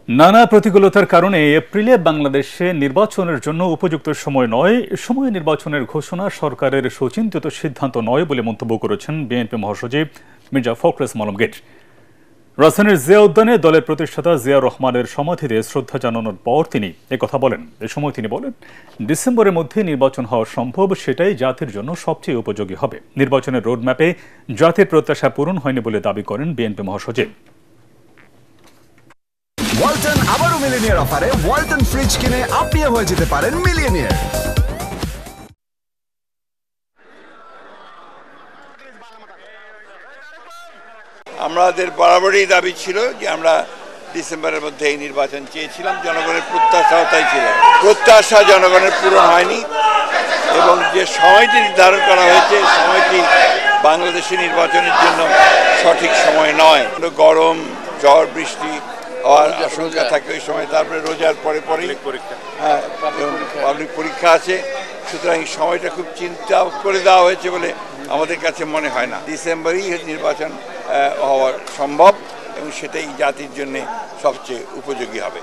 নানা প্রতিকূলতার কারণে এপ্রিলে বাংলাদেশে নির্বাচনের জন্য উপযুক্ত সময় নয়, সময় নির্বাচনের ঘোষণা সরকারের সুচিন্তিত সিদ্ধান্ত নয় বলে মন্তব্য করেছেন বিএনপি মহাসচিব মির্জা ফখরুল ইসলাম আলমগীর। রাজধানীর জিয়া উদ্যানে দলের প্রতিষ্ঠাতা জিয়াউর রহমানের সমাধিতে শ্রদ্ধা জানানোর পর তিনি একথা বলেন। এ সময় তিনি বলেন, ডিসেম্বরের মধ্যে নির্বাচন হওয়া সম্ভব, সেটাই জাতির জন্য সবচেয়ে উপযোগী হবে। নির্বাচনের রোডম্যাপে জাতির প্রত্যাশা পূরণ হয়নি বলে দাবি করেন বিএনপি মহাসচিব। ওয়ালটন আবারও মিলিনিয়ার অফারে ওয়ালটন ফ্রিজ কিনে আপনিও হয়ে যেতে পারেন মিলিয়নিয়ার। আমাদের বরাবরই দাবি ছিল যে আমরা ডিসেম্বরের মধ্যে এই নির্বাচন চেয়েছিলাম। জনগণের প্রত্যাশাও তাই ছিল। প্রত্যাশা জনগণের পূরণ হয়নি এবং যে সময়টি নির্ধারণ করা হয়েছে সময়টি বাংলাদেশের নির্বাচনের জন্য সঠিক সময় নয়। গরম, ঝড়, বৃষ্টি হওয়ার আশঙ্কা থাকে ওই সময়। তারপরে রোজার পরে পাবলিক পরীক্ষা আছে। সুতরাং এই সময়টা খুব চিন্তা করে দেওয়া হয়েছে বলে আমাদের কাছে মনে হয় না। ডিসেম্বরেই নির্বাচন হওয়া সম্ভব এবং সেটাই জাতির জন্য সবচেয়ে উপযোগী হবে।